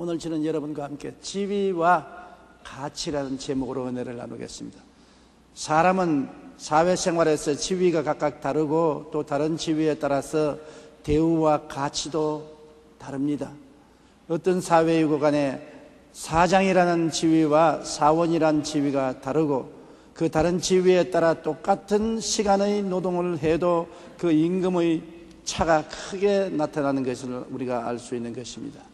오늘 저는 여러분과 함께 지위와 가치라는 제목으로 은혜를 나누겠습니다. 사람은 사회생활에서 지위가 각각 다르고 또 다른 지위에 따라서 대우와 가치도 다릅니다. 어떤 사회이고 간에 사장이라는 지위와 사원이라는 지위가 다르고 그 다른 지위에 따라 똑같은 시간의 노동을 해도 그 임금의 차가 크게 나타나는 것을 우리가 알 수 있는 것입니다.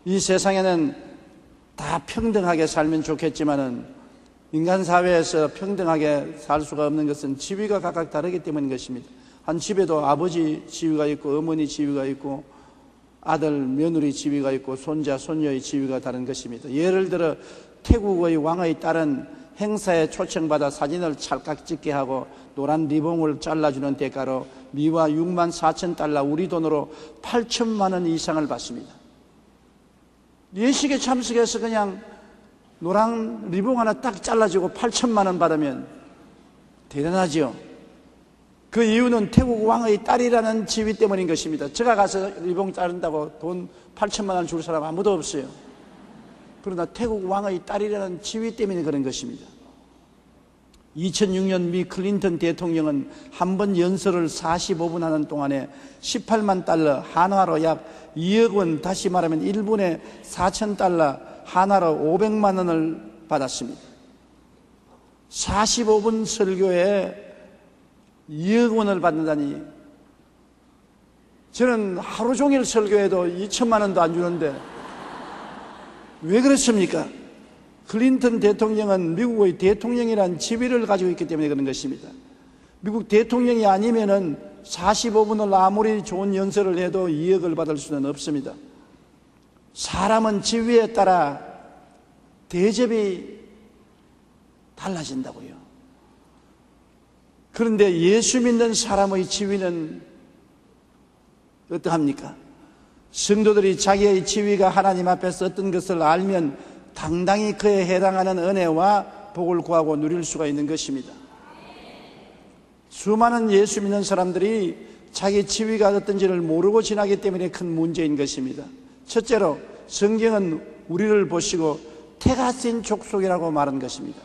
이 세상에는 다 평등하게 살면 좋겠지만은 인간 사회에서 평등하게 살 수가 없는 것은 지위가 각각 다르기 때문인 것입니다. 한 집에도 아버지 지위가 있고 어머니 지위가 있고 아들, 며느리 지위가 있고 손자, 손녀의 지위가 다른 것입니다. 예를 들어 태국의 왕의 딸은 행사에 초청받아 사진을 찰칵 찍게 하고 노란 리본을 잘라주는 대가로 미화 6만 4천 달러, 우리 돈으로 8천만 원 이상을 받습니다. 예식에 참석해서 그냥 노란 리본 하나 딱 잘라주고 8천만 원 받으면 대단하지요. 그 이유는 태국 왕의 딸이라는 지위 때문인 것입니다. 제가 가서 리본 자른다고 돈 8천만 원 줄 사람 아무도 없어요. 그러나 태국 왕의 딸이라는 지위 때문에 그런 것입니다. 2006년 미 클린턴 대통령은 한 번 연설을 45분 하는 동안에 18만 달러, 한화로 약 2억 원, 다시 말하면 1분에 4천 달러, 한화로 500만 원을 받았습니다. 45분 설교에 2억 원을 받는다니, 저는 하루 종일 설교해도 2천만 원도 안 주는데 왜 그렇습니까? 클린턴 대통령은 미국의 대통령이라는 지위를 가지고 있기 때문에 그런 것입니다. 미국 대통령이 아니면은 45분을 아무리 좋은 연설을 해도 2억을 받을 수는 없습니다. 사람은 지위에 따라 대접이 달라진다고요. 그런데 예수 믿는 사람의 지위는 어떠합니까? 성도들이 자기의 지위가 하나님 앞에서 어떤 것을 알면 당당히 그에 해당하는 은혜와 복을 구하고 누릴 수가 있는 것입니다. 수많은 예수 믿는 사람들이 자기 지위가 어떤지를 모르고 지나기 때문에 큰 문제인 것입니다. 첫째로 성경은 우리를 보시고 태가 쓴 족속이라고 말한 것입니다.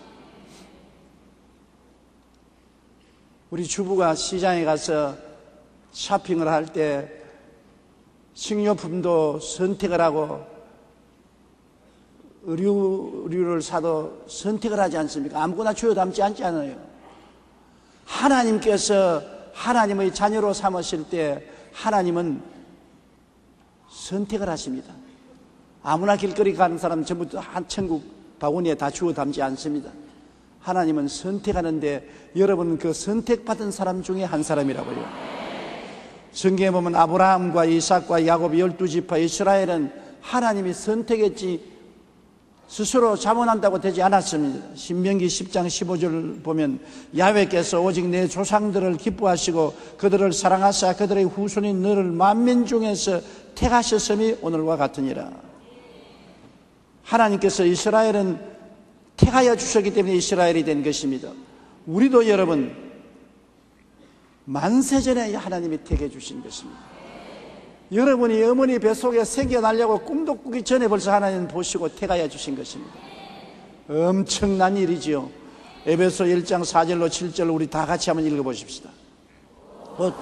우리 주부가 시장에 가서 쇼핑을 할 때 식료품도 선택을 하고 의류를 사도 선택을 하지 않습니까? 아무거나 주워 담지 않잖아요. 하나님께서 하나님의 자녀로 삼으실 때 하나님은 선택을 하십니다. 아무나 길거리 가는 사람 전부 한 천국 바구니에 다 주워 담지 않습니다. 하나님은 선택하는데 여러분 그 선택받은 사람 중에 한 사람이라고요. 성경에 보면 아브라함과 이삭과 야곱 12지파 이스라엘은 하나님이 선택했지 스스로 자원한다고 되지 않았습니다. 신명기 10장 15절 보면 야훼께서 오직 내 조상들을 기뻐하시고 그들을 사랑하사 그들의 후손인 너를 만민 중에서 택하셨음이 오늘과 같으니라. 하나님께서 이스라엘은 택하여 주셨기 때문에 이스라엘이 된 것입니다. 우리도 여러분 만세전에 하나님이 택해 주신 것입니다. 여러분이 어머니 뱃속에 생겨나려고 꿈도 꾸기 전에 벌써 하나님 보시고 택하여 주신 것입니다. 엄청난 일이지요. 에베소 1장 4절로 7절 우리 다 같이 한번 읽어보십시다.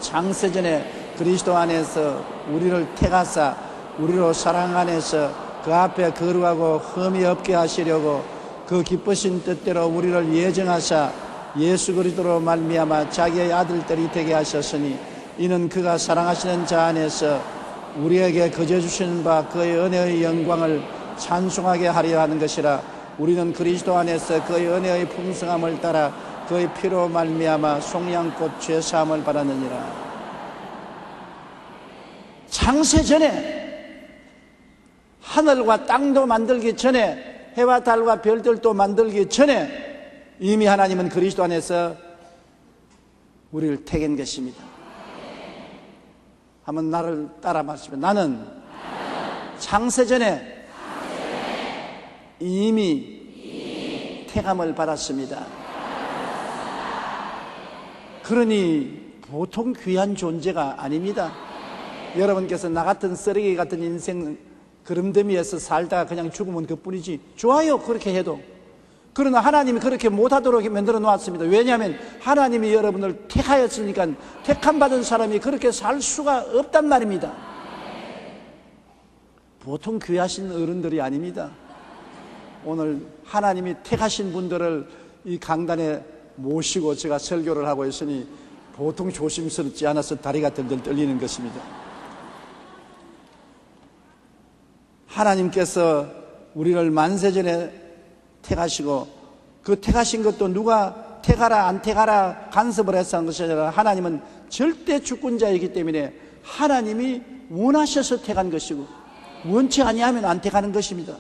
창세전에 그리스도 안에서 우리를 택하사 우리로 사랑 안에서 그 앞에 거룩하고 흠이 없게 하시려고 그 기쁘신 뜻대로 우리를 예정하사 예수 그리스도로 말미암아 자기의 아들들이 되게 하셨으니 이는 그가 사랑하시는 자 안에서 우리에게 거저 주시는 바 그의 은혜의 영광을 찬송하게 하려 하는 것이라. 우리는 그리스도 안에서 그의 은혜의 풍성함을 따라 그의 피로 말미암아 속량곧 죄사함을 받았느니라. 창세 전에 하늘과 땅도 만들기 전에 해와 달과 별들도 만들기 전에 이미 하나님은 그리스도 안에서 우리를 택한 것입니다. 한번 나를 따라 말씀해. 나는 창세전에 이미 택함을 받았습니다. 그러니 보통 귀한 존재가 아닙니다. 여러분께서 나 같은 쓰레기 같은 인생 그름더미에서 살다가 그냥 죽으면 그뿐이지. 좋아요, 그렇게 해도. 그러나 하나님이 그렇게 못하도록 만들어 놓았습니다. 왜냐하면 하나님이 여러분을 택하였으니까 택함받은 사람이 그렇게 살 수가 없단 말입니다. 보통 귀하신 어른들이 아닙니다. 오늘 하나님이 택하신 분들을 이 강단에 모시고 제가 설교를 하고 있으니 보통 조심스럽지 않아서 다리가 덜덜 떨리는 것입니다. 하나님께서 우리를 만세전에 택하시고 그 택하신 것도 누가 택하라 안 택하라 간섭을 해서 한 것이 아니라 하나님은 절대 주권자이기 때문에 하나님이 원하셔서 택한 것이고 원치 아니하면 안 택하는 것입니다.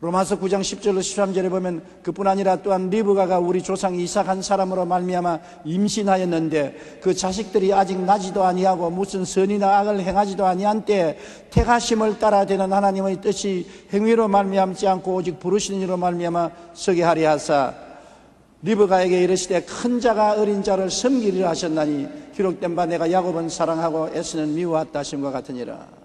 로마서 9장 10절로 13절에 보면 그뿐 아니라 또한 리브가가 우리 조상 이삭 한 사람으로 말미암아 임신하였는데 그 자식들이 아직 나지도 아니하고 무슨 선이나 악을 행하지도 아니한 때 택하심을 따라 되는 하나님의 뜻이 행위로 말미암지 않고 오직 부르시는 이로 말미암아 서게 하리 하사 리브가에게 이르시되 큰 자가 어린 자를 섬기리라 하셨나니 기록된 바 내가 야곱은 사랑하고 에서는 미워하다 하심과 같으니라.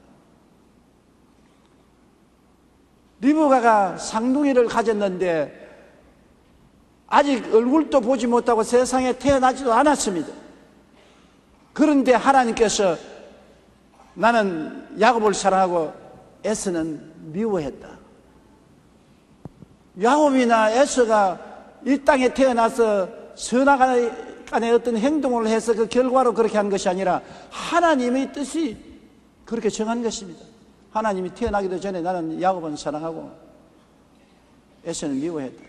리브가가 쌍둥이를 가졌는데 아직 얼굴도 보지 못하고 세상에 태어나지도 않았습니다. 그런데 하나님께서 나는 야곱을 사랑하고 에서는 미워했다. 야곱이나 에서가 이 땅에 태어나서 선악간의 어떤 행동을 해서 그 결과로 그렇게 한 것이 아니라 하나님의 뜻이 그렇게 정한 것입니다. 하나님이 태어나기도 전에 나는 야곱은 사랑하고 에서는 미워했다.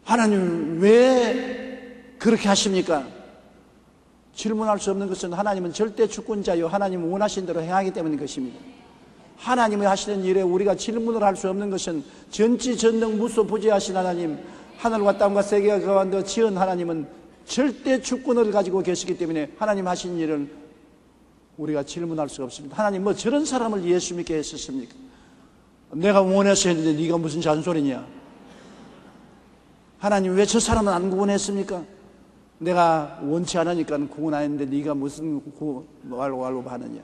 하나님 왜 그렇게 하십니까? 질문할 수 없는 것은 하나님은 절대 주권자요 하나님은 원하신 대로 행하기 때문인 것입니다. 하나님이 하시는 일에 우리가 질문을 할 수 없는 것은 전지전능 무소부지하신 하나님, 하늘과 땅과 세계가 그 가운데 지은 하나님은 절대 주권을 가지고 계시기 때문에 하나님 하신 일을 우리가 질문할 수가 없습니다. 하나님 뭐 저런 사람을 예수 믿게 했었습니까? 내가 원해서 했는데 네가 무슨 잔소리냐? 하나님 왜 저 사람은 안 구원했습니까? 내가 원치 않으니까 구원 안 했는데 네가 무슨 말로 하느냐?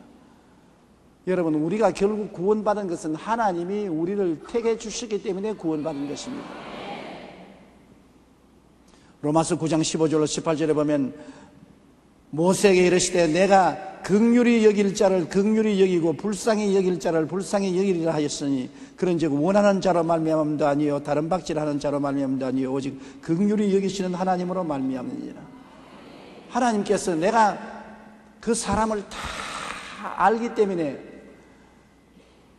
여러분 우리가 결국 구원받은 것은 하나님이 우리를 택해 주시기 때문에 구원받은 것입니다. 로마서 9장 15절로 18절에 보면 모세에게 이르시되 내가 긍휼히 여길 자를 긍휼히 여기고 불쌍히 여길 자를 불쌍히 여기리라 하였으니 그런즉 원하는 자로 말미암음도 아니요 다른 박질하는 자로 말미암음도 아니요 오직 긍휼히 여기시는 하나님으로 말미암느니라. 하나님께서 내가 그 사람을 다 알기 때문에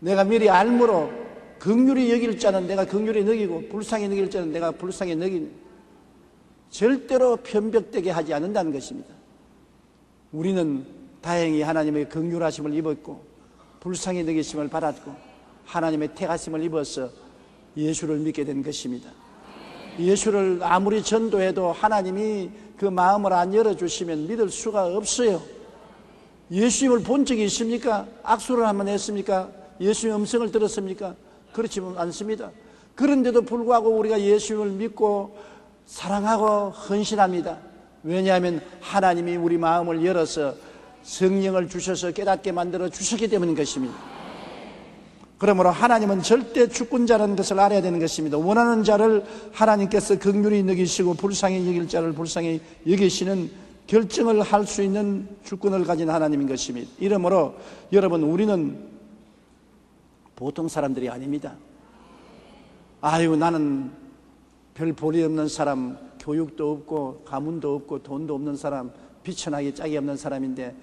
내가 미리 알므로 긍휼히 여길 자는 내가 긍휼히 여기고 불쌍히 여길 자는 내가 불쌍히 여기니 절대로 편벽되게 하지 않는다는 것입니다. 우리는 다행히 하나님의 긍휼하심을 입었고 불쌍히 여기심을 받았고 하나님의 택하심을 입어서 예수를 믿게 된 것입니다. 예수를 아무리 전도해도 하나님이 그 마음을 안 열어주시면 믿을 수가 없어요. 예수님을 본 적이 있습니까? 악수를 한번 했습니까? 예수님의 음성을 들었습니까? 그렇지 않습니다. 그런데도 불구하고 우리가 예수님을 믿고 사랑하고 헌신합니다. 왜냐하면 하나님이 우리 마음을 열어서 성령을 주셔서 깨닫게 만들어 주셨기 때문인 것입니다. 그러므로 하나님은 절대 주권자라는 것을 알아야 되는 것입니다. 원하는 자를 하나님께서 긍휼히 여기시고 불쌍히 여길 자를 불쌍히 여기시는 결정을 할 수 있는 주권을 가진 하나님인 것입니다. 이러므로 여러분 우리는 보통 사람들이 아닙니다. 아유 나는 별 볼이 없는 사람, 교육도 없고 가문도 없고 돈도 없는 사람, 비천하게 짝이 없는 사람인데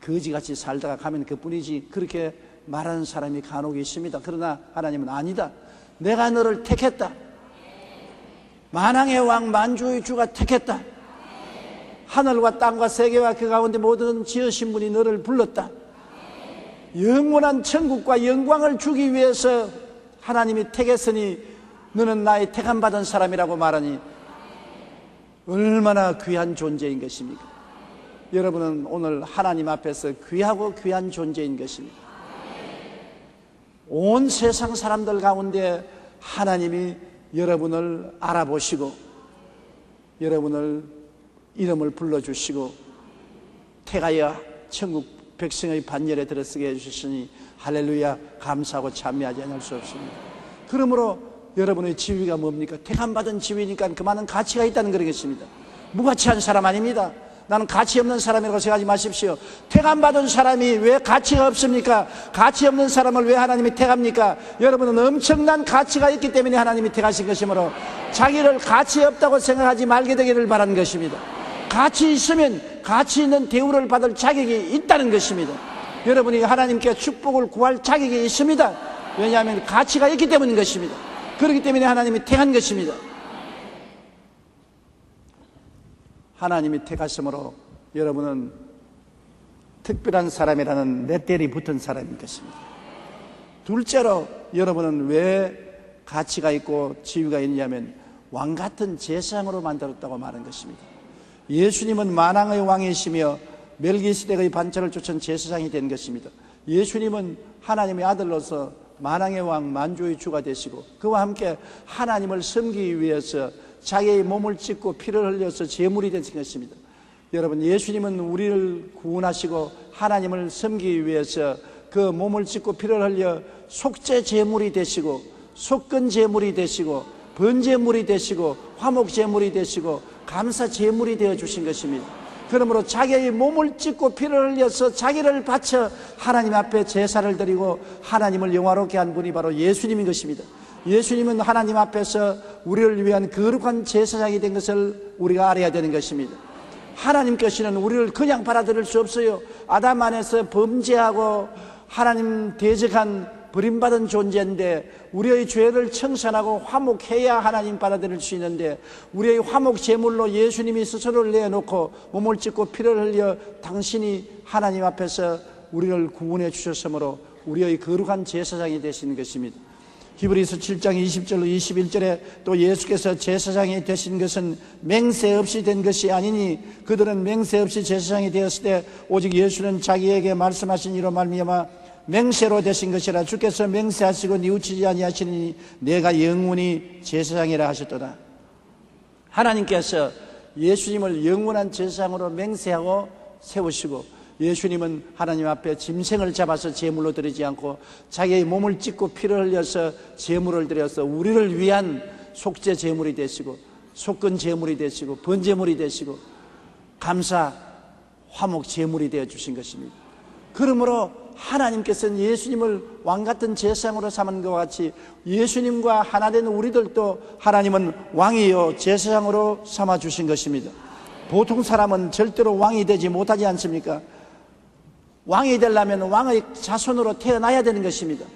거지같이 살다가 가면 그뿐이지 그렇게 말하는 사람이 간혹 있습니다. 그러나 하나님은 아니다. 내가 너를 택했다. 만왕의 왕 만주의 주가 택했다. 하늘과 땅과 세계와 그 가운데 모든 지으신 분이 너를 불렀다. 영원한 천국과 영광을 주기 위해서 하나님이 택했으니 너는 나의 택함받은 사람이라고 말하니 얼마나 귀한 존재인 것입니까? 여러분은 오늘 하나님 앞에서 귀하고 귀한 존재인 것입니다. 온 세상 사람들 가운데 하나님이 여러분을 알아보시고 여러분을 이름을 불러주시고 택하여 천국 백성의 반열에 들어서게 해주셨으니 할렐루야 감사하고 찬미하지 않을 수 없습니다. 그러므로 여러분의 지위가 뭡니까? 택함받은 지위니까 그 많은 가치가 있다는 거겠습니다. 무가치한 사람 아닙니다. 나는 가치 없는 사람이라고 생각하지 마십시오. 택함받은 사람이 왜 가치가 없습니까? 가치 없는 사람을 왜 하나님이 택합니까? 여러분은 엄청난 가치가 있기 때문에 하나님이 택하신 것이므로 자기를 가치 없다고 생각하지 말게 되기를 바라는 것입니다. 가치 있으면 가치 있는 대우를 받을 자격이 있다는 것입니다. 여러분이 하나님께 축복을 구할 자격이 있습니다. 왜냐하면 가치가 있기 때문인 것입니다. 그렇기 때문에 하나님이 택한 것입니다. 하나님이 택하심으로 여러분은 특별한 사람이라는 레벨이 붙은 사람인 것입니다. 둘째로 여러분은 왜 가치가 있고 지위가 있냐면 왕같은 제사장으로 만들었다고 말한 것입니다. 예수님은 만왕의 왕이시며 멜기세덱의 반차를 쫓은 제사장이 된 것입니다. 예수님은 하나님의 아들로서 만왕의 왕 만주의 주가 되시고 그와 함께 하나님을 섬기기 위해서 자기의 몸을 찢고 피를 흘려서 제물이 되신 것입니다. 여러분, 예수님은 우리를 구원하시고 하나님을 섬기기 위해서 그 몸을 찢고 피를 흘려 속죄 제물이 되시고 속건 제물이 되시고 번제물이 되시고 화목 제물이 되시고 감사 제물이 되어 주신 것입니다. 그러므로 자기의 몸을 찢고 피를 흘려서 자기를 바쳐 하나님 앞에 제사를 드리고 하나님을 영화롭게 한 분이 바로 예수님인 것입니다. 예수님은 하나님 앞에서 우리를 위한 거룩한 제사장이 된 것을 우리가 알아야 되는 것입니다. 하나님께서는 우리를 그냥 받아들일 수 없어요. 아담 안에서 범죄하고 하나님 대적한 버림받은 존재인데 우리의 죄를 청산하고 화목해야 하나님 받아들일 수 있는데 우리의 화목 제물로 예수님이 스스로를 내놓고 몸을 찢고 피를 흘려 당신이 하나님 앞에서 우리를 구원해 주셨으므로 우리의 거룩한 제사장이 되시는 것입니다. 히브리서 7장 20절로 21절에 또 예수께서 제사장이 되신 것은 맹세 없이 된 것이 아니니 그들은 맹세 없이 제사장이 되었을 때 오직 예수는 자기에게 말씀하신 이로 말미암아 맹세로 되신 것이라. 주께서 맹세하시고 뉘우치지 아니하시니 내가 영원히 제사장이라 하셨도다. 하나님께서 예수님을 영원한 제사장으로 맹세하고 세우시고 예수님은 하나님 앞에 짐승을 잡아서 제물로 드리지 않고 자기의 몸을 찢고 피를 흘려서 제물을 드려서 우리를 위한 속죄 제물이 되시고 속건 제물이 되시고 번제물이 되시고 감사 화목 제물이 되어 주신 것입니다. 그러므로 하나님께서는 예수님을 왕같은 제사장으로 삼은 것과 같이 예수님과 하나 된 우리들도 하나님은 왕이요 제사장으로 삼아 주신 것입니다. 보통 사람은 절대로 왕이 되지 못하지 않습니까? 왕이 되려면 왕의 자손으로 태어나야 되는 것입니다.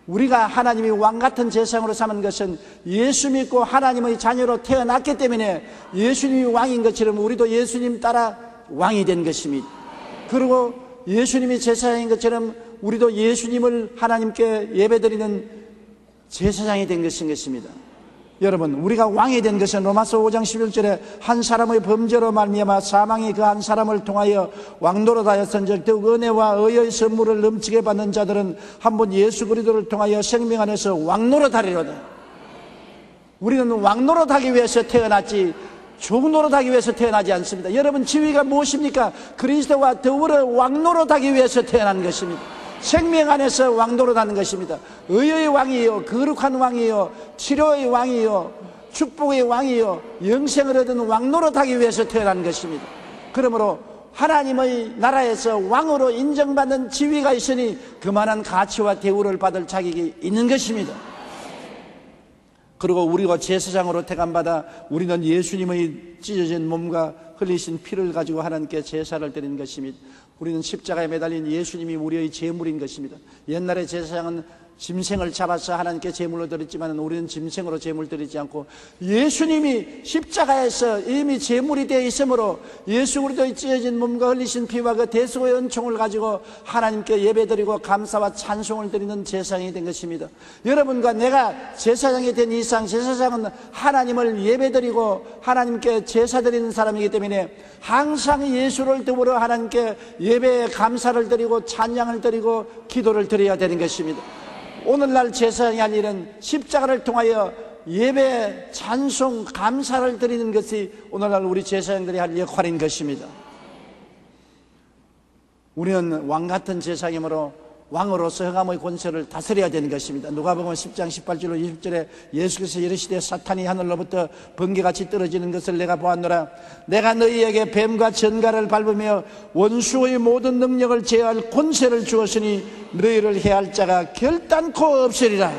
우리가 하나님이 왕같은 제사장으로 삼은 것은 예수 믿고 하나님의 자녀로 태어났기 때문에 예수님이 왕인 것처럼 우리도 예수님 따라 왕이 된 것입니다. 그리고 예수님이 제사장인 것처럼 우리도 예수님을 하나님께 예배드리는 제사장이 된 것입니다. 여러분, 우리가 왕이 된 것은 로마서 5장 11절에 한 사람의 범죄로 말미암아 사망이 그 한 사람을 통하여 왕노릇 하였은즉 더욱 은혜와 의의 선물을 넘치게 받는 자들은 한번 예수 그리스도를 통하여 생명 안에서 왕노릇 하리로다. 우리는 왕노릇 하기 위해서 태어났지 종노릇 하기 위해서 태어나지 않습니다. 여러분, 지위가 무엇입니까? 그리스도와 더불어 왕노릇 하기 위해서 태어난 것입니다. 생명 안에서 왕노릇 하는 것입니다. 의의 왕이요 거룩한 왕이요 치료의 왕이요 축복의 왕이요 영생을 얻은 왕노릇 하기 위해서 태어난 것입니다. 그러므로 하나님의 나라에서 왕으로 인정받는 지위가 있으니 그만한 가치와 대우를 받을 자격이 있는 것입니다. 그리고 우리가 제사장으로 택함받아 우리는 예수님의 찢어진 몸과 흘리신 피를 가지고 하나님께 제사를 드리는 것입니다. 우리는 십자가에 매달린 예수님이 우리의 제물인 것입니다. 옛날에 제사장은 짐승을 잡아서 하나님께 제물로 드렸지만 우리는 짐승으로 제물 드리지 않고 예수님이 십자가에서 이미 제물이 되어 있으므로 예수 그리스도의 찢어진 몸과 흘리신 피와 그 대속의 은총을 가지고 하나님께 예배드리고 감사와 찬송을 드리는 제사장이 된 것입니다. 여러분과 내가 제사장이 된 이상 제사장은 하나님을 예배드리고 하나님께 제사 드리는 사람이기 때문에 항상 예수를 더불어 하나님께 예배에 감사를 드리고 찬양을 드리고 기도를 드려야 되는 것입니다. 오늘날 제사장이 할 일은 십자가를 통하여 예배, 찬송, 감사를 드리는 것이 오늘날 우리 제사장들이 할 역할인 것입니다. 우리는 왕 같은 제사장이므로 왕으로서 흑암의 권세를 다스려야 되는 것입니다. 누가복음 10장 18절로 20절에 예수께서 이르시되 사탄이 하늘로부터 번개같이 떨어지는 것을 내가 보았노라. 내가 너희에게 뱀과 전갈을 밟으며 원수의 모든 능력을 제어할 권세를 주었으니 너희를 해할 자가 결단코 없으리라.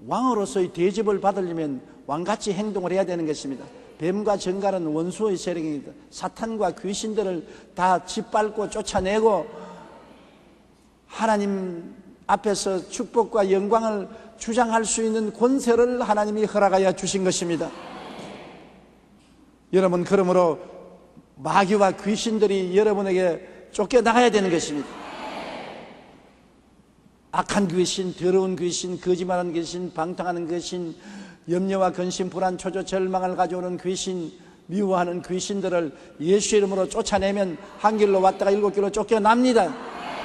왕으로서의 대접을 받으려면 왕같이 행동을 해야 되는 것입니다. 뱀과 전갈은 원수의 세력입니다. 사탄과 귀신들을 다 짓밟고 쫓아내고 하나님 앞에서 축복과 영광을 주장할 수 있는 권세를 하나님이 허락하여 주신 것입니다. 여러분, 그러므로 마귀와 귀신들이 여러분에게 쫓겨나가야 되는 것입니다. 악한 귀신, 더러운 귀신, 거짓말하는 귀신, 방탕하는 귀신, 염려와 근심, 불안, 초조, 절망을 가져오는 귀신, 미워하는 귀신들을 예수 이름으로 쫓아내면 한 길로 왔다가 7길로 쫓겨납니다.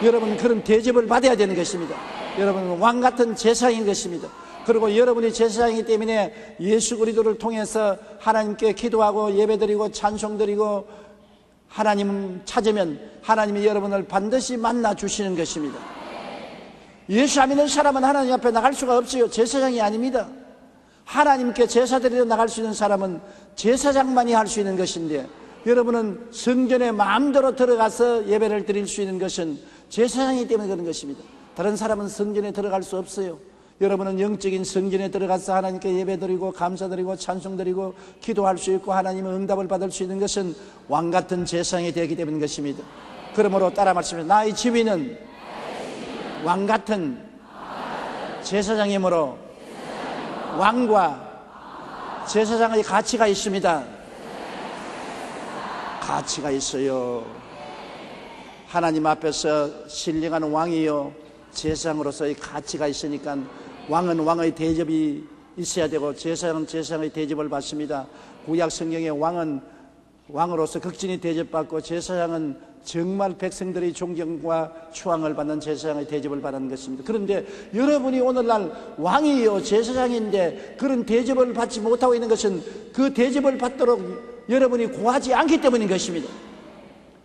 여러분, 그런 대접을 받아야 되는 것입니다. 여러분은 왕같은 제사장인 것입니다. 그리고 여러분이 제사장이기 때문에 예수 그리스도를 통해서 하나님께 기도하고 예배드리고 찬송드리고 하나님 찾으면 하나님이 여러분을 반드시 만나 주시는 것입니다. 예수 안 믿는 사람은 하나님 앞에 나갈 수가 없어요. 제사장이 아닙니다. 하나님께 제사드리러 나갈 수 있는 사람은 제사장만이 할 수 있는 것인데, 여러분은 성전에 마음대로 들어가서 예배를 드릴 수 있는 것은 제사장이기 때문에 그런 것입니다. 다른 사람은 성전에 들어갈 수 없어요. 여러분은 영적인 성전에 들어가서 하나님께 예배드리고 감사드리고 찬송드리고 기도할 수 있고 하나님의 응답을 받을 수 있는 것은 왕같은 제사장이 되기 때문인 것입니다. 그러므로 따라 말씀해, 나의 지위는 왕같은 제사장이므로 왕과 제사장의 가치가 있습니다. 가치가 있어요. 하나님 앞에서 신령한 왕이요 제사장으로서의 가치가 있으니까 왕은 왕의 대접이 있어야 되고 제사장은 제사장의 대접을 받습니다. 구약 성경에 왕은 왕으로서 극진히 대접받고 제사장은 정말 백성들의 존경과 추앙을 받는 제사장의 대접을 받는 것입니다. 그런데 여러분이 오늘날 왕이요 제사장인데 그런 대접을 받지 못하고 있는 것은 그 대접을 받도록 여러분이 구하지 않기 때문인 것입니다.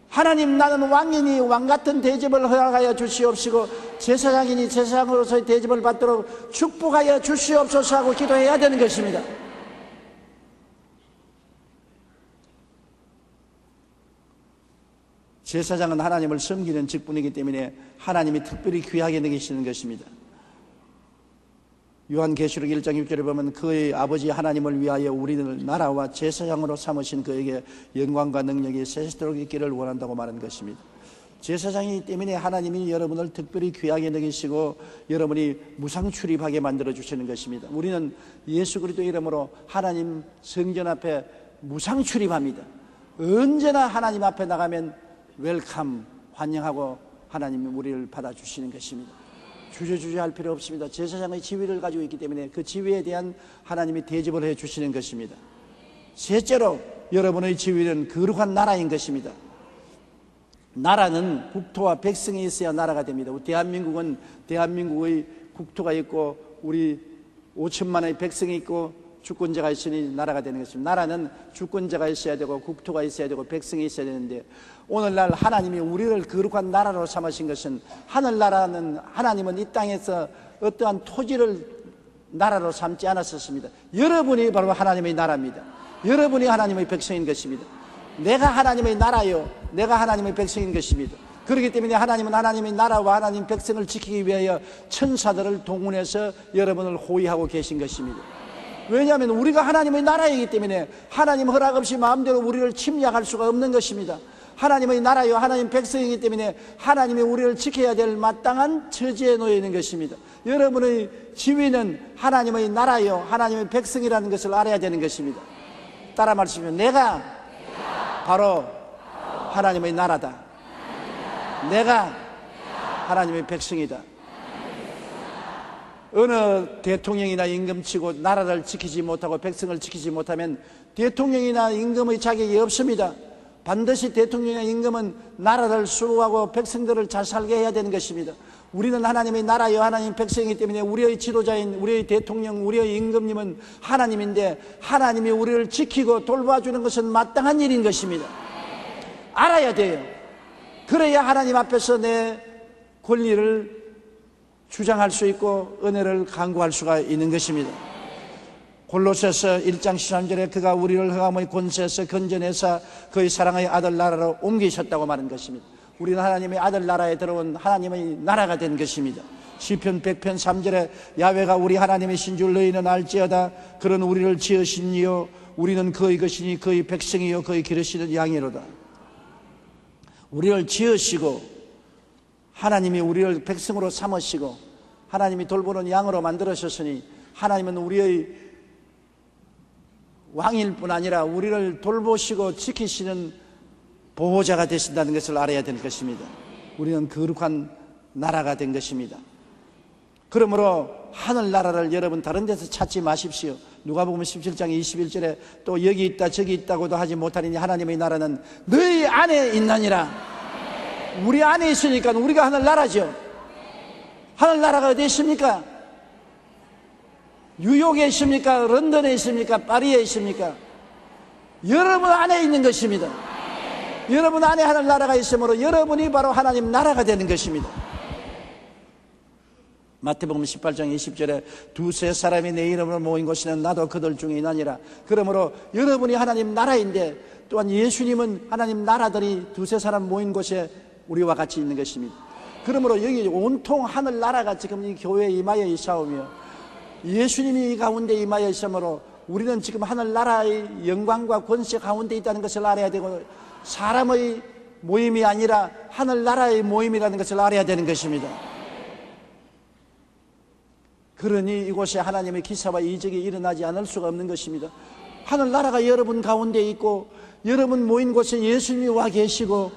하나님, 나는 왕이니 왕같은 대접을 허락하여 주시옵시고 제사장이니 제사장으로서의 대접을 받도록 축복하여 주시옵소서 하고 기도해야 되는 것입니다. 제사장은 하나님을 섬기는 직분이기 때문에 하나님이 특별히 귀하게 여기시는 것입니다. 요한계시록 1장 6절에 보면 그의 아버지 하나님을 위하여 우리를 나라와 제사장으로 삼으신 그에게 영광과 능력이 세세토록 있기를 원한다고 말하는 것입니다. 제사장이기 때문에 하나님이 여러분을 특별히 귀하게 여기시고 여러분이 무상 출입하게 만들어 주시는 것입니다. 우리는 예수 그리스도 이름으로 하나님 성전 앞에 무상 출입합니다. 언제나 하나님 앞에 나가면 웰컴, 환영하고 하나님이 우리를 받아주시는 것입니다. 주저주저 할 필요 없습니다. 제사장의 지위를 가지고 있기 때문에 그 지위에 대한 하나님이 대접을 해주시는 것입니다. 셋째로 여러분의 지위는 거룩한 나라인 것입니다. 나라는 국토와 백성이 있어야 나라가 됩니다. 대한민국은 대한민국의 국토가 있고 우리 5천만의 백성이 있고 주권자가 있으니 나라가 되는 것입니다. 나라는 주권자가 있어야 되고 국토가 있어야 되고 백성이 있어야 되는데 오늘날 하나님이 우리를 거룩한 나라로 삼으신 것은 하늘나라는 하나님은 이 땅에서 어떠한 토지를 나라로 삼지 않았었습니다. 여러분이 바로 하나님의 나라입니다. 여러분이 하나님의 백성인 것입니다. 내가 하나님의 나라요, 내가 하나님의 백성인 것입니다. 그렇기 때문에 하나님은 하나님의 나라와 하나님 백성을 지키기 위하여 천사들을 동원해서 여러분을 호위하고 계신 것입니다. 왜냐하면 우리가 하나님의 나라이기 때문에 하나님 허락 없이 마음대로 우리를 침략할 수가 없는 것입니다. 하나님의 나라요 하나님 백성이기 때문에 하나님이 우리를 지켜야 될 마땅한 처지에 놓여 있는 것입니다. 여러분의 지위는 하나님의 나라요 하나님의 백성이라는 것을 알아야 되는 것입니다. 따라 말씀하시면 내가 바로 하나님의 나라다. 내가 하나님의 백성이다. 어느 대통령이나 임금치고 나라를 지키지 못하고 백성을 지키지 못하면 대통령이나 임금의 자격이 없습니다. 반드시 대통령이나 임금은 나라를 수호하고 백성들을 잘 살게 해야 되는 것입니다. 우리는 하나님의 나라요 하나님 백성이기 때문에 우리의 지도자인 우리의 대통령, 우리의 임금님은 하나님인데 하나님이 우리를 지키고 돌봐주는 것은 마땅한 일인 것입니다. 알아야 돼요. 그래야 하나님 앞에서 내 권리를 주장할 수 있고 은혜를 간구할 수가 있는 것입니다. 골로새서 1장 13절에 그가 우리를 흑암의 권세에서 건져내사 그의 사랑의 아들 나라로 옮기셨다고 말한 것입니다. 우리는 하나님의 아들 나라에 들어온 하나님의 나라가 된 것입니다. 시편 100편 3절에 야훼가 우리 하나님이신 줄 너희는 알지어다. 그는 우리를 지으신 이요 우리는 그의 것이니 그의 백성이요 그의 기르시는 양이로다. 우리를 지으시고 하나님이 우리를 백성으로 삼으시고 하나님이 돌보는 양으로 만들으셨으니 하나님은 우리의 왕일 뿐 아니라 우리를 돌보시고 지키시는 보호자가 되신다는 것을 알아야 될 것입니다. 우리는 거룩한 나라가 된 것입니다. 그러므로 하늘나라를 여러분 다른 데서 찾지 마십시오. 누가복음 17장 21절에 또 여기 있다 저기 있다고도 하지 못하리니 하나님의 나라는 너희 안에 있나니라. 우리 안에 있으니까 우리가 하늘나라죠. 하늘나라가 어디 있습니까? 뉴욕에 있습니까? 런던에 있습니까? 파리에 있습니까? 여러분 안에 있는 것입니다. 여러분 안에 하늘나라가 있으므로 여러분이 바로 하나님 나라가 되는 것입니다. 마태복음 18장 20절에 두세 사람이 내 이름으로 모인 곳에는 나도 그들 중에 있나니라. 그러므로 여러분이 하나님 나라인데 또한 예수님은 하나님 나라들이 두세 사람 모인 곳에 우리와 같이 있는 것입니다. 그러므로 여기 온통 하늘나라가 지금 이 교회에 임하여 있사오며 예수님이 이 가운데 임하여 있으므로 우리는 지금 하늘나라의 영광과 권세 가운데 있다는 것을 알아야 되고 사람의 모임이 아니라 하늘나라의 모임이라는 것을 알아야 되는 것입니다. 그러니 이곳에 하나님의 기사와 이적이 일어나지 않을 수가 없는 것입니다. 하늘나라가 여러분 가운데 있고 여러분 모인 곳에 예수님이 와 계시고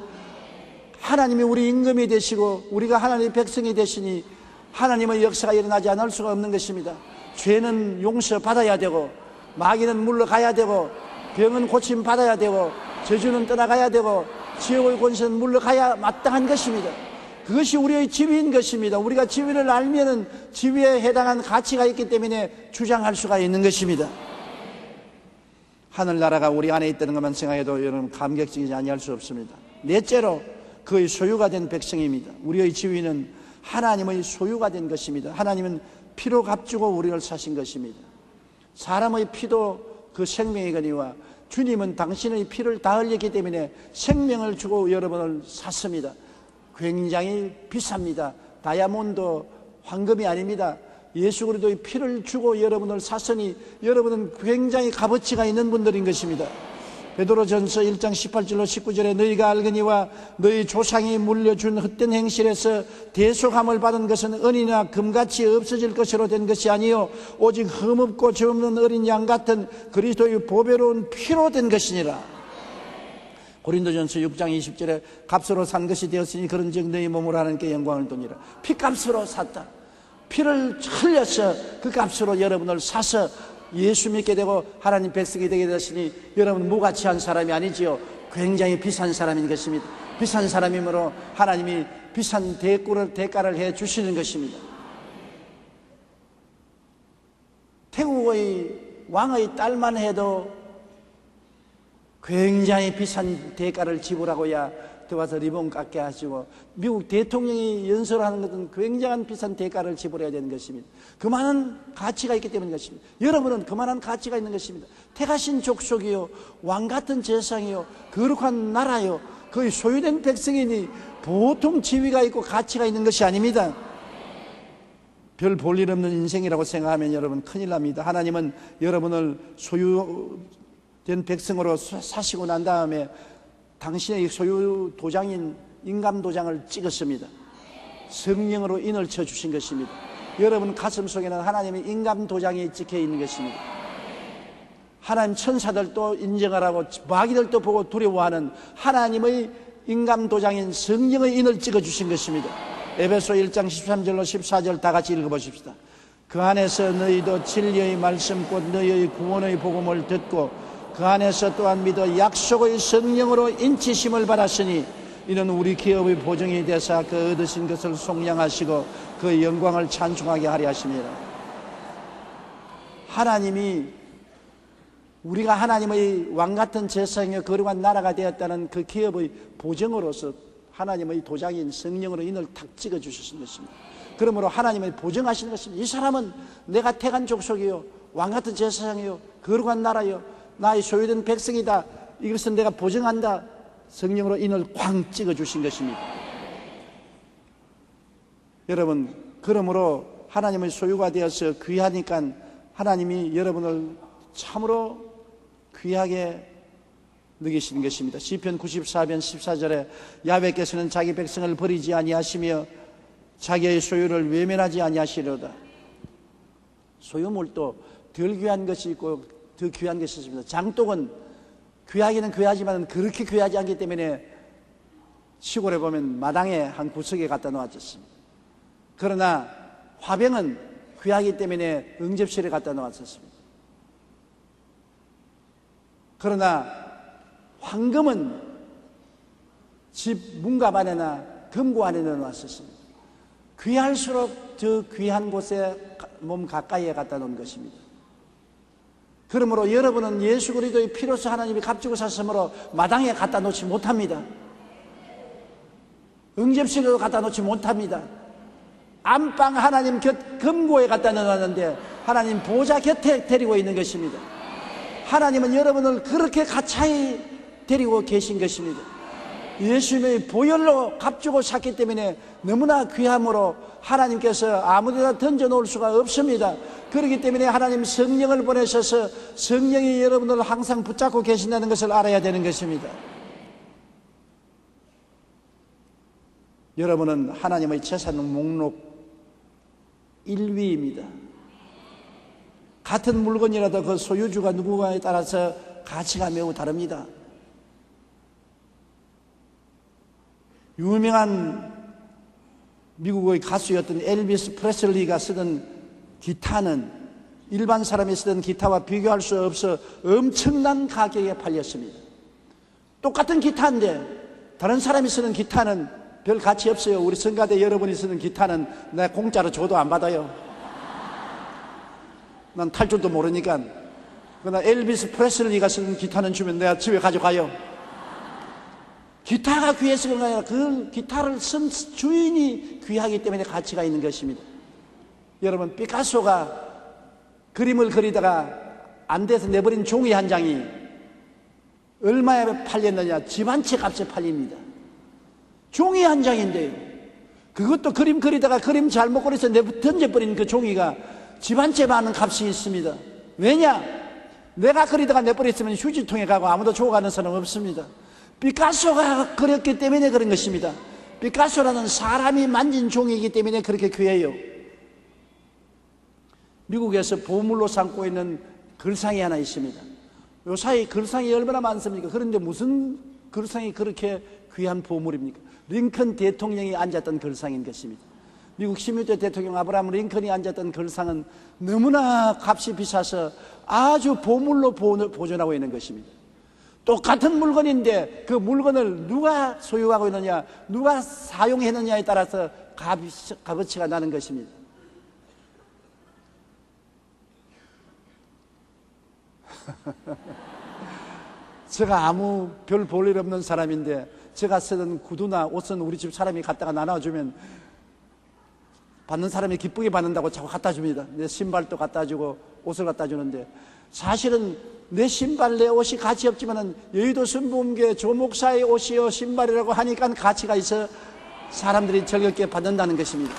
하나님이 우리 임금이 되시고 우리가 하나님의 백성이 되시니 하나님의 역사가 일어나지 않을 수가 없는 것입니다. 죄는 용서받아야 되고 마귀는 물러가야 되고 병은 고침받아야 되고 저주는 떠나가야 되고 지옥의 권세는 물러가야 마땅한 것입니다. 그것이 우리의 지위인 것입니다. 우리가 지위를 알면은 지위에 해당한 가치가 있기 때문에 주장할 수가 있는 것입니다. 하늘나라가 우리 안에 있다는 것만 생각해도 여러분 감격적이지 아니할 수 없습니다. 넷째로 그의 소유가 된 백성입니다. 우리의 지위는 하나님의 소유가 된 것입니다. 하나님은 피로 값주고 우리를 사신 것입니다. 사람의 피도 그 생명이거니와 주님은 당신의 피를 다 흘렸기 때문에 생명을 주고 여러분을 샀습니다. 굉장히 비쌉니다. 다이아몬드, 황금이 아닙니다. 예수 그리스도의 피를 주고 여러분을 샀으니 여러분은 굉장히 값어치가 있는 분들인 것입니다. 베드로전서 1장 18절로 19절에 너희가 알거니와 너희 조상이 물려준 헛된 행실에서 대속함을 받은 것은 은이나 금같이 없어질 것으로 된 것이 아니요 오직 흠없고 죄없는 어린 양 같은 그리스도의 보배로운 피로 된 것이니라. 고린도전서 6장 20절에 값으로 산 것이 되었으니 그런즉 너희 몸으로 하나님께 영광을 돌리라. 피값으로 샀다. 피를 흘려서 그 값으로 여러분을 사서 예수 믿게 되고 하나님 백성이 되게 되었으니 여러분 무가치한 사람이 아니지요. 굉장히 비싼 사람인 것입니다. 비싼 사람이므로 하나님이 비싼 대가를 해 주시는 것입니다. 태국의 왕의 딸만 해도 굉장히 비싼 대가를 지불하고야 들어와서 리본 깎게 하시고 미국 대통령이 연설하는 것은 굉장한 비싼 대가를 지불해야 되는 것입니다. 그만한 가치가 있기 때문인 것입니다. 여러분은 그만한 가치가 있는 것입니다. 택하신 족속이요 왕같은 재상이요 거룩한 나라요 거의 소유된 백성이니 보통 지위가 있고 가치가 있는 것이 아닙니다. 별 볼 일 없는 인생이라고 생각하면 여러분 큰일 납니다. 하나님은 여러분을 소유된 백성으로 사시고 난 다음에 당신의 소유 도장인 인감도장을 찍었습니다. 성령으로 인을 쳐주신 것입니다. 여러분 가슴 속에는 하나님의 인감도장이 찍혀 있는 것입니다. 하나님 천사들도 인정하라고 마귀들도 보고 두려워하는 하나님의 인감도장인 성령의 인을 찍어주신 것입니다. 에베소 1장 13절로 14절 다 같이 읽어보십시다. 그 안에서 너희도 진리의 말씀 곧 너희의 구원의 복음을 듣고 그 안에서 또한 믿어 약속의 성령으로 인치심을 받았으니 이는 우리 기업의 보증이 되사 그 얻으신 것을 속량하시고 그 영광을 찬송하게 하려 하심이라. 하나님이 우리가 하나님의 왕같은 제사장이여 거룩한 나라가 되었다는 그 기업의 보증으로서 하나님의 도장인 성령으로 인을 탁 찍어 주셨는 것입니다. 그러므로 하나님의 보증하시는 것입니다. 이 사람은 내가 택한 족속이요 왕같은 제사장이요 거룩한 나라요 나의 소유된 백성이다. 이것은 내가 보증한다. 성령으로 인을 꽝 찍어 주신 것입니다. 여러분, 그러므로 하나님의 소유가 되어서 귀하니까 하나님이 여러분을 참으로 귀하게 느끼시는 것입니다. 시편 94편 14절에 야훼께서는 자기 백성을 버리지 아니하시며 자기의 소유를 외면하지 아니하시려다. 소유물도 덜 귀한 것이 있고 더 귀한 것이 있습니다. 장독은 귀하기는 귀하지만 그렇게 귀하지 않기 때문에 시골에 보면 마당에 한 구석에 갖다 놓았었습니다. 그러나 화병은 귀하기 때문에 응접실에 갖다 놓았었습니다. 그러나 황금은 집 문갑 안에나 금고 안에 넣어놨었습니다. 귀할수록 더 귀한 곳에 몸 가까이에 갖다 놓은 것입니다. 그러므로 여러분은 예수 그리스도의 피로서 하나님이 값지고 사심으로 마당에 갖다 놓지 못합니다. 응접실에도 갖다 놓지 못합니다. 안방 하나님 곁 금고에 갖다 넣어놨는데 하나님 보좌 곁에 데리고 있는 것입니다. 하나님은 여러분을 그렇게 가차히 데리고 계신 것입니다. 예수님의 보혈로 값주고 샀기 때문에 너무나 귀함으로 하나님께서 아무데나 던져놓을 수가 없습니다. 그렇기 때문에 하나님 성령을 보내셔서 성령이 여러분을 항상 붙잡고 계신다는 것을 알아야 되는 것입니다. 여러분은 하나님의 재산 목록 1위입니다. 같은 물건이라도 그 소유주가 누구냐에 따라서 가치가 매우 다릅니다. 유명한 미국의 가수였던 엘비스 프레슬리가 쓰던 기타는 일반 사람이 쓰던 기타와 비교할 수 없어 엄청난 가격에 팔렸습니다. 똑같은 기타인데 다른 사람이 쓰는 기타는 별 가치 없어요. 우리 성가대 여러분이 쓰는 기타는 내가 공짜로 줘도 안 받아요. 난 탈 줄도 모르니까. 그러나 엘비스 프레슬리가 쓰는 기타는 주면 내가 집에 가져가요. 기타가 귀해서 그런 게 아니라 그 기타를 쓴 주인이 귀하기 때문에 가치가 있는 것입니다. 여러분, 피카소가 그림을 그리다가 안 돼서 내버린 종이 한 장이 얼마에 팔렸느냐? 집 한 채 값에 팔립니다. 종이 한 장인데요. 그것도 그림 그리다가 그림 잘못 그려서 던져버린 그 종이가 집 한 채 많은 값이 있습니다. 왜냐? 내가 그리다가 내버렸으면 휴지통에 가고 아무도 주워가는 사람 없습니다. 피카소가 그렸기 때문에 그런 것입니다. 피카소라는 사람이 만진 종이기 때문에 그렇게 귀해요. 미국에서 보물로 삼고 있는 글상이 하나 있습니다. 요사이 글상이 얼마나 많습니까? 그런데 무슨 글상이 그렇게 귀한 보물입니까? 링컨 대통령이 앉았던 글상인 것입니다. 미국 16대 대통령 아브라함 링컨이 앉았던 글상은 너무나 값이 비싸서 아주 보물로 보존하고 있는 것입니다. 똑같은 물건인데 그 물건을 누가 소유하고 있느냐, 누가 사용했느냐에 따라서 값어치가 나는 것입니다. 제가 아무 별 볼 일 없는 사람인데 제가 쓰던 구두나 옷은 우리 집 사람이 갖다가 나눠주면 받는 사람이 기쁘게 받는다고 자꾸 갖다 줍니다. 내 신발도 갖다 주고 옷을 갖다 주는데 사실은 내 신발, 내 옷이 가치 없지만은 여의도 순복음교회 조 목사의 옷이요 신발이라고 하니까 가치가 있어 사람들이 즐겁게 받는다는 것입니다.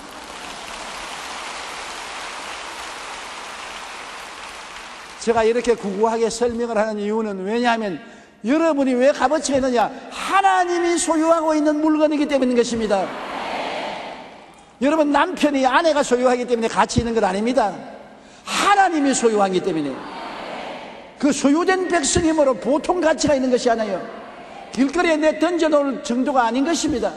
제가 이렇게 구구하게 설명을 하는 이유는 왜냐하면 여러분이 왜 값어치가 있느냐? 하나님이 소유하고 있는 물건이기 때문인 것입니다. 여러분, 남편이 아내가 소유하기 때문에 가치 있는 것 아닙니다. 하나님이 소유하기 때문에 그 소유된 백성이므로 보통 가치가 있는 것이 아니에요. 길거리에 내 던져놓을 정도가 아닌 것입니다.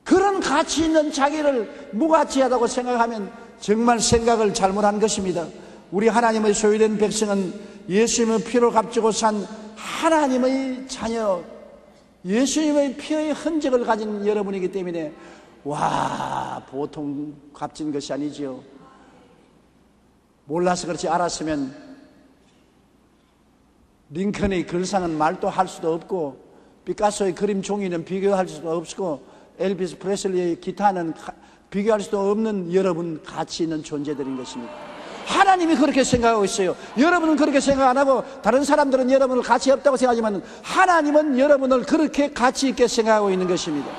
그런 가치 있는 자기를 무가치하다고 생각하면 정말 생각을 잘못한 것입니다. 우리 하나님의 소유된 백성은 예수님의 피로 값주고 산 하나님의 자녀, 예수님의 피의 흔적을 가진 여러분이기 때문에 와, 보통 값진 것이 아니지요. 몰라서 그렇지 알았으면 링컨의 글상은 말도 할 수도 없고, 피카소의 그림 종이는 비교할 수도 없고, 엘비스 프레슬리의 기타는 비교할 수도 없는 여러분 가치 있는 존재들인 것입니다. 하나님이 그렇게 생각하고 있어요. 여러분은 그렇게 생각 안 하고 다른 사람들은 여러분을 가치 없다고 생각하지만 하나님은 여러분을 그렇게 가치 있게 생각하고 있는 것입니다.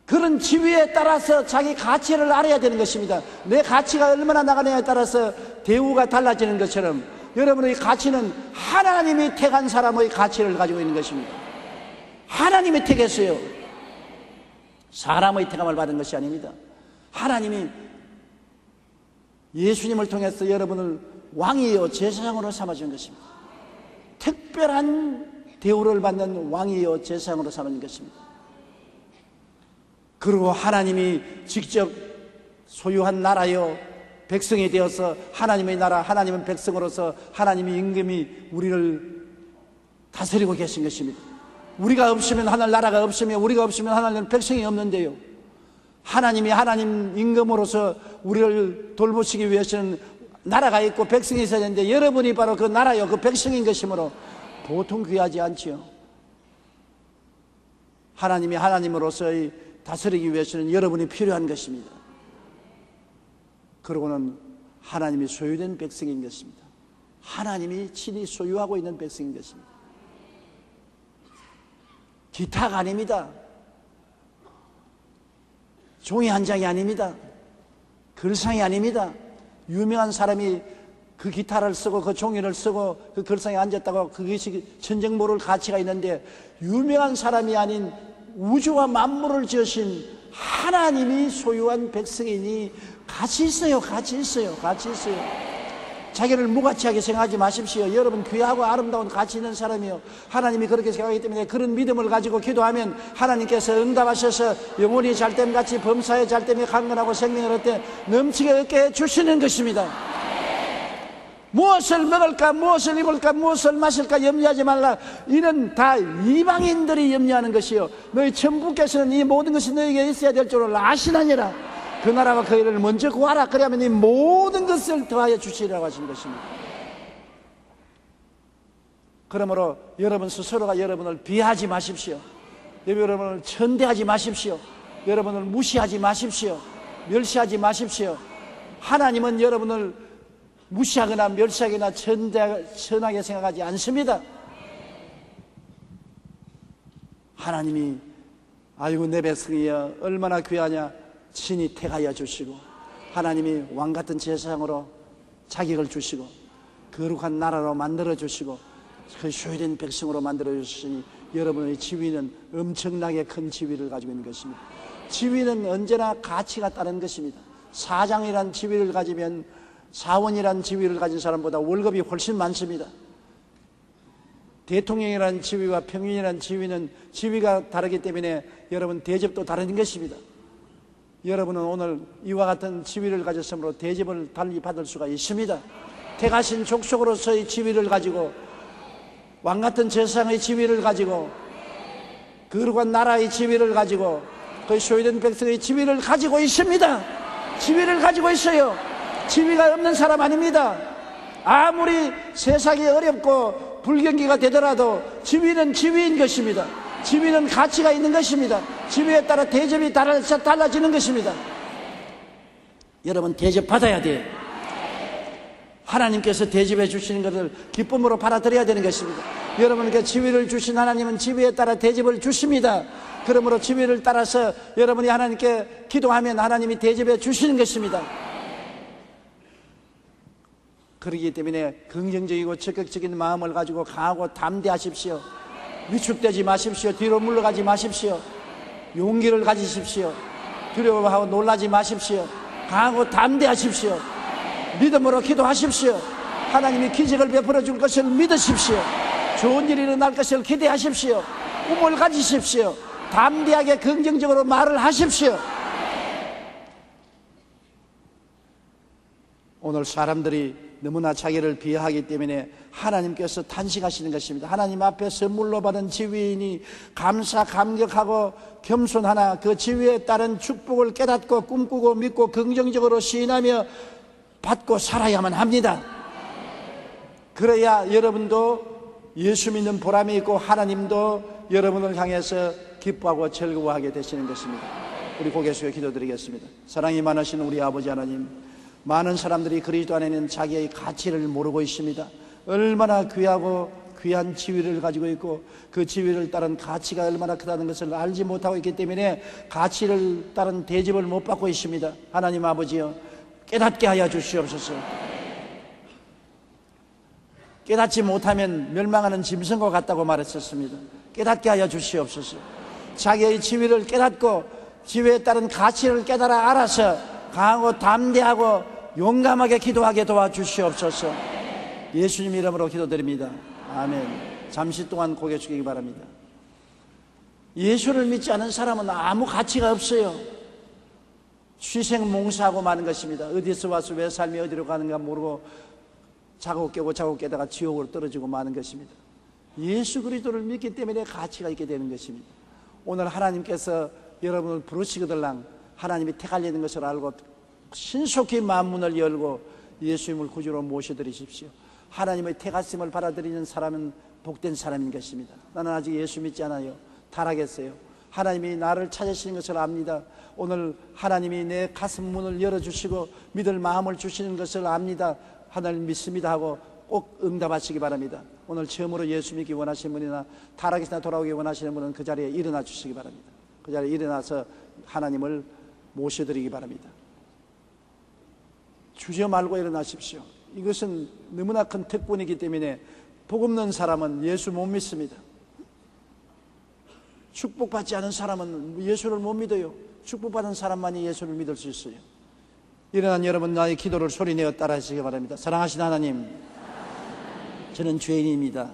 그런 지위에 따라서 자기 가치를 알아야 되는 것입니다. 내 가치가 얼마나 나가느냐에 따라서 대우가 달라지는 것처럼 여러분의 가치는 하나님이 택한 사람의 가치를 가지고 있는 것입니다. 하나님이 택했어요. 사람의 택함을 받은 것이 아닙니다. 하나님이 예수님을 통해서 여러분을 왕이요 제사장으로 삼아준 것입니다. 특별한 대우를 받는 왕이요 제사장으로 삼아준 것입니다. 그리고 하나님이 직접 소유한 나라요 백성이 되어서 하나님의 나라, 하나님은 백성으로서 하나님의 임금이 우리를 다스리고 계신 것입니다. 우리가 없으면 하늘나라가 없으며 우리가 없으면 하나님 백성이 없는데요, 하나님이 하나님 임금으로서 우리를 돌보시기 위해서는 나라가 있고 백성이 있어야 되는데 여러분이 바로 그 나라요 그 백성인 것이므로 보통 귀하지 않지요. 하나님이 하나님으로서의 다스리기 위해서는 여러분이 필요한 것입니다. 그러고는 하나님이 소유된 백성인 것입니다. 하나님이 친히 소유하고 있는 백성인 것입니다. 기타가 아닙니다. 종이 한 장이 아닙니다. 글상이 아닙니다. 유명한 사람이 그 기타를 쓰고 그 종이를 쓰고 그 글상에 앉았다고 그것이 천정 모를 가치가 있는데, 유명한 사람이 아닌 우주와 만물을 지으신 하나님이 소유한 백성이니 가치 있어요. 가치 있어요. 가치 있어요. 자기를 무가치하게 생각하지 마십시오. 여러분 귀하고 아름다운 가치 있는 사람이요, 하나님이 그렇게 생각하기 때문에 그런 믿음을 가지고 기도하면 하나님께서 응답하셔서 영혼이 잘됨같이 범사에 잘됨이 강건하고 생명을 얻되 넘치게 얻게 해주시는 것입니다. 무엇을 먹을까, 무엇을 입을까, 무엇을 마실까 염려하지 말라. 이는 다 이방인들이 염려하는 것이요, 너희 천부께서는 이 모든 것이 너에게 있어야 될 줄을 아시나니라. 그 나라와 그 일을 먼저 구하라. 그러면 이 모든 것을 더하여 주시리라고 하신 것입니다. 그러므로 여러분 스스로가 여러분을 비하지 마십시오. 여러분을 천대하지 마십시오. 여러분을 무시하지 마십시오. 멸시하지 마십시오. 하나님은 여러분을 무시하거나 멸시하거나 천하게 생각하지 않습니다. 하나님이 아이고 내 백성이여 얼마나 귀하냐 친히 택하여 주시고, 하나님이 왕같은 제사장으로 자격을 주시고 거룩한 나라로 만들어 주시고 그 소유된 백성으로 만들어 주시니 여러분의 지위는 엄청나게 큰 지위를 가지고 있는 것입니다. 지위는 언제나 가치가 따른 것입니다. 사장이란 지위를 가지면 사원이란 지위를 가진 사람보다 월급이 훨씬 많습니다. 대통령이라는 지위와 평균이라는 지위는 지위가 다르기 때문에 여러분 대접도 다른 것입니다. 여러분은 오늘 이와 같은 지위를 가졌으므로 대접을 달리 받을 수가 있습니다. 택하신 족속으로서의 지위를 가지고, 왕같은 제사장의 지위를 가지고, 거룩한 나라의 지위를 가지고, 그 소유된 백성의 지위를 가지고 있습니다. 지위를 가지고 있어요. 지위가 없는 사람 아닙니다. 아무리 세상이 어렵고 불경기가 되더라도 지위는 지위인 것입니다. 지위는 가치가 있는 것입니다. 지위에 따라 대접이 달라지는 것입니다. 여러분 대접 받아야 돼요. 하나님께서 대접해 주시는 것을 기쁨으로 받아들여야 되는 것입니다. 여러분에게 지위를 주신 하나님은 지위에 따라 대접을 주십니다. 그러므로 지위를 따라서 여러분이 하나님께 기도하면 하나님이 대접해 주시는 것입니다. 그렇기 때문에 긍정적이고 적극적인 마음을 가지고 강하고 담대하십시오. 위축되지 마십시오. 뒤로 물러가지 마십시오. 용기를 가지십시오. 두려워하고 놀라지 마십시오. 강하고 담대하십시오. 믿음으로 기도하십시오. 하나님이 기적을 베풀어 줄 것을 믿으십시오. 좋은 일이 일어날 것을 기대하십시오. 꿈을 가지십시오. 담대하게 긍정적으로 말을 하십시오. 오늘 사람들이 너무나 자기를 비하하기 때문에 하나님께서 탄식하시는 것입니다. 하나님 앞에 선물로 받은 지위이니 감사 감격하고 겸손하나 그 지위에 따른 축복을 깨닫고 꿈꾸고 믿고 긍정적으로 시인하며 받고 살아야만 합니다. 그래야 여러분도 예수 믿는 보람이 있고 하나님도 여러분을 향해서 기뻐하고 즐거워하게 되시는 것입니다. 우리 고개 숙여 기도드리겠습니다. 사랑이 많으신 우리 아버지 하나님, 많은 사람들이 그리스도 안에는 자기의 가치를 모르고 있습니다. 얼마나 귀하고 귀한 지위를 가지고 있고 그 지위를 따른 가치가 얼마나 크다는 것을 알지 못하고 있기 때문에 가치를 따른 대접을 못 받고 있습니다. 하나님 아버지여, 깨닫게 하여 주시옵소서. 깨닫지 못하면 멸망하는 짐승과 같다고 말했었습니다. 깨닫게 하여 주시옵소서. 자기의 지위를 깨닫고 지위에 따른 가치를 깨달아 알아서 강하고 담대하고 용감하게 기도하게 도와주시옵소서. 예수님 이름으로 기도드립니다. 아멘. 잠시 동안 고개 숙이기 바랍니다. 예수를 믿지 않은 사람은 아무 가치가 없어요. 취생몽사하고 마는 것입니다. 어디서 와서 왜 삶이 어디로 가는가 모르고 자고 깨고 자고 깨다가 지옥으로 떨어지고 마는 것입니다. 예수 그리스도를 믿기 때문에 가치가 있게 되는 것입니다. 오늘 하나님께서 여러분을 부르시거들랑 하나님이 택하려는 것을 알고 신속히 만문을 열고 예수님을 구주로 모셔드리십시오. 하나님의 택하심을 받아들이는 사람은 복된 사람인 것입니다. 나는 아직 예수 믿지 않아요. 타락했어요. 하나님이 나를 찾으시는 것을 압니다. 오늘 하나님이 내 가슴 문을 열어주시고 믿을 마음을 주시는 것을 압니다. 하나님 믿습니다 하고 꼭 응답하시기 바랍니다. 오늘 처음으로 예수 믿기 원하시는 분이나 타락에서 돌아오기 원하시는 분은 그 자리에 일어나 주시기 바랍니다. 그 자리에 일어나서 하나님을 모셔드리기 바랍니다. 주저 말고 일어나십시오. 이것은 너무나 큰 특권이기 때문에 복 없는 사람은 예수 못 믿습니다. 축복받지 않은 사람은 예수를 못 믿어요. 축복받은 사람만이 예수를 믿을 수 있어요. 일어난 여러분, 나의 기도를 소리내어 따라하시기 바랍니다. 사랑하신 하나님, 저는 죄인입니다.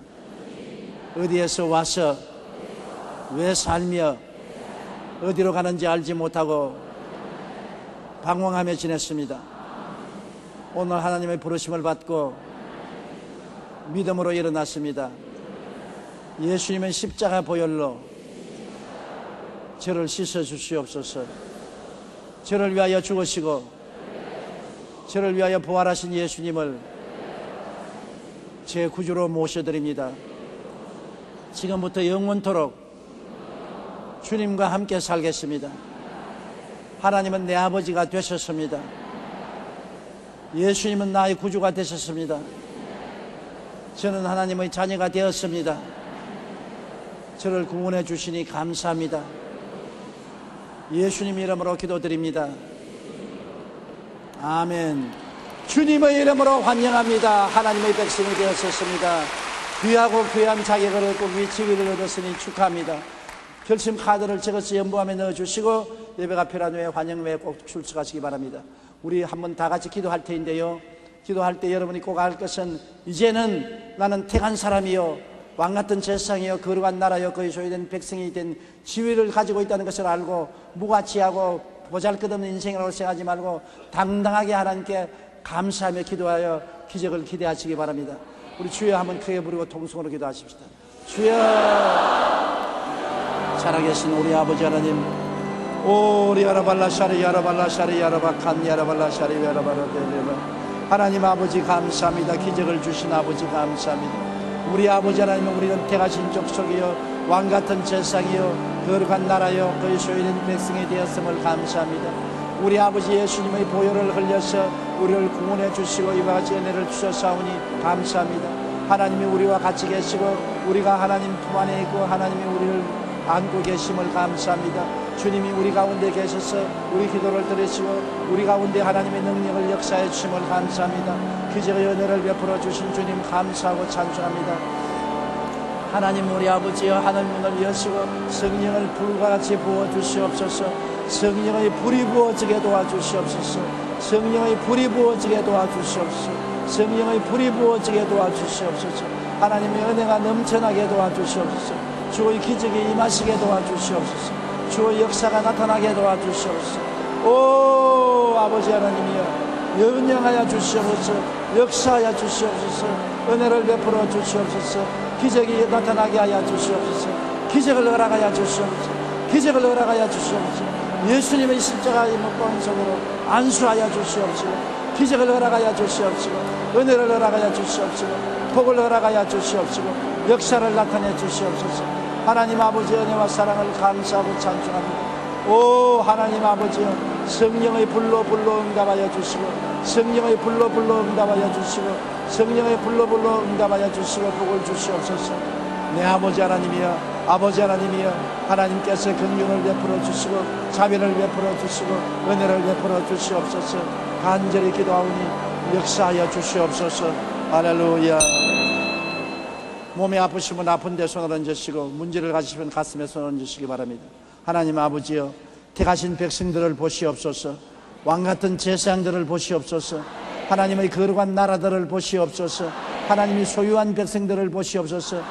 어디에서 와서 왜 살며 어디로 가는지 알지 못하고 방황하며 지냈습니다. 오늘 하나님의 부르심을 받고 믿음으로 일어났습니다. 예수님의 십자가 보혈로 저를 씻어 주시옵소서. 저를 위하여 죽으시고 저를 위하여 부활하신 예수님을 제 구주로 모셔드립니다. 지금부터 영원토록 주님과 함께 살겠습니다. 하나님은 내 아버지가 되셨습니다. 예수님은 나의 구주가 되셨습니다. 저는 하나님의 자녀가 되었습니다. 저를 구원해 주시니 감사합니다. 예수님 이름으로 기도드립니다. 아멘. 주님의 이름으로 환영합니다. 하나님의 백성이 되었습니다. 귀하고 귀한 자격을 얻고 위치위를 얻었으니 축하합니다. 결심 카드를 적어서 연부함에 넣어주시고 예배가 필요한 후에 환영회에 꼭 출석하시기 바랍니다. 우리 한번 다 같이 기도할 테인데요, 기도할 때 여러분이 꼭 알 것은 이제는 나는 택한 사람이요 왕같은 제사장이요 거룩한 나라요 그의 소유된 백성이 된 지위를 가지고 있다는 것을 알고 무가치하고 보잘것없는 인생이라고 생각하지 말고 당당하게 하나님께 감사하며 기도하여 기적을 기대하시기 바랍니다. 우리 주여 한번 크게 부르고 통성으로 기도하십시다. 주여, 살아계신 우리 아버지 하나님, 오리 야라발라 샤리 야라발라 샤리 야라바칸 야라발라 샤리 야라발라 데레바. 하나님 아버지 감사합니다. 기적을 주신 아버지 감사합니다. 우리 아버지 하나님은 우리는 택하신 족속이요 왕같은 제사장이요 거룩한 나라요 그의 소유된 백성이 되었음을 감사합니다. 우리 아버지 예수님의 보혈을 흘려서 우리를 구원해 주시고 이와 같이 은혜를 주셨사오니 감사합니다. 하나님이 우리와 같이 계시고 우리가 하나님 품 안에 있고 하나님이 우리를 안고 계심을 감사합니다. 주님이 우리 가운데 계셔서 우리 기도를 들으시고 우리 가운데 하나님의 능력을 역사해 주심을 감사합니다. 기적의 은혜를 베풀어 주신 주님 감사하고 찬송합니다. 하나님 우리 아버지여, 하늘 문을 여시고 성령을 불과 같이 부어주시옵소서. 성령의 불이 부어지게 도와주시옵소서. 성령의 불이 부어지게 도와주시옵소서. 성령의 불이 부어지게 도와주시옵소서. 하나님의 은혜가 넘쳐나게 도와주시옵소서. 주의 기적이 임하시게 도와주시옵소서. 주의 역사가 나타나게 도와주시옵소서. 오 아버지 하나님이여, 영영하여 주시옵소서. 역사하여 주시옵소서. 은혜를 베풀어 주시옵소서. 기적이 나타나게 하여 주시옵소서. 기적을 허락하여 주시옵소서. 기적을 허락하여 주시옵소서. 예수님의 십자가의 목방석으로 안수하여 주시옵소서. 기적을 허락하여 주시옵소서. 은혜를 허락하여 주시옵소서. 축복을 허락하여 주시옵시고 역사를 나타내 주시옵소서. 하나님 아버지 은혜와 사랑을 감사하고 찬송합니다. 오 하나님 아버지여, 성령의 불로 응답하여 주시고, 성령의 불로 응답하여 주시고, 성령의 불로 응답하여 주시고 복을 주시옵소서. 내 아버지 하나님이여, 아버지 하나님이여, 하나님께서 긍휼을 베풀어 주시고 자비를 베풀어 주시고 은혜를 베풀어 주시옵소서. 간절히 기도하오니 역사하여 주시옵소서. 할렐루야. 몸에 아프시면 아픈 데 손을 얹으시고 문제를 가지시면 가슴에 손을 얹으시기 바랍니다. 하나님 아버지여, 택하신 백성들을 보시옵소서. 왕같은 제사장들을 보시옵소서. 하나님의 거룩한 나라들을 보시옵소서. 하나님이 소유한 백성들을 보시옵소서.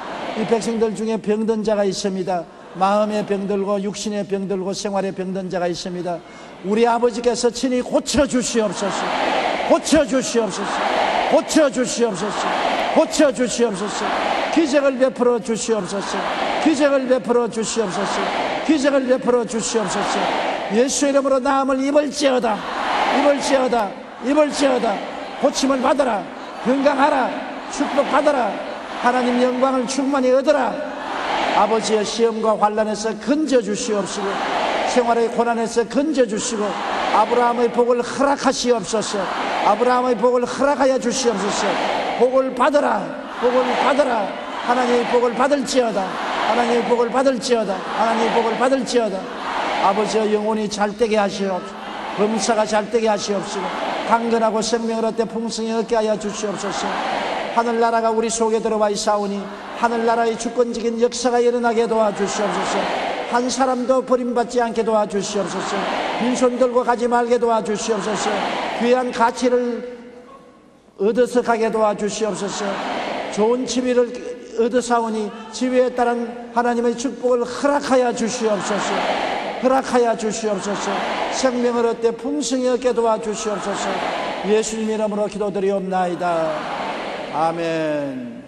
이 백성들 중에 병든 자가 있습니다. 마음의 병들고 육신의 병들고 생활의 병든 자가 있습니다. 우리 아버지께서 친히 고쳐주시옵소서. 고쳐주시옵소서. 고쳐주시옵소서. 고쳐주시옵소서. 기적을 베풀어 주시옵소서. 기적을 베풀어 주시옵소서. 기적을 베풀어 주시옵소서. 예수 이름으로 나음을 입을지어다. 입을지어다. 입을지어다. 고침을 받아라. 건강하라. 축복받아라. 하나님 영광을 충만히 얻어라. 아버지의 시험과 환난에서 건져주시옵시고 생활의 고난에서 건져주시고 아브라함의 복을 허락하시옵소서. 아브라함의 복을 허락하여 주시옵소서. 복을 받아라. 복을 받아라. 하나님의 복을 받을지어다. 하나님의 복을 받을지어다. 하나님의 복을 받을지어다. 아버지의 영혼이 잘되게 하시옵소서. 범사가 잘되게 하시옵시고 강건하고 생명을 얻되 풍성히 얻게 하여 주시옵소서. 하늘나라가 우리 속에 들어와 있사오니 하늘나라의 주권적인 역사가 일어나게 도와주시옵소서. 한 사람도 버림받지 않게 도와주시옵소서. 빈손 들고 가지 말게 도와주시옵소서. 귀한 가치를 얻어서 가게 도와주시옵소서. 좋은 지위를 얻어사오니 지위에 따른 하나님의 축복을 허락하여 주시옵소서. 허락하여 주시옵소서. 생명을 얻되 풍성히 얻게 도와주시옵소서. 예수님 이름으로 기도드리옵나이다. 아멘.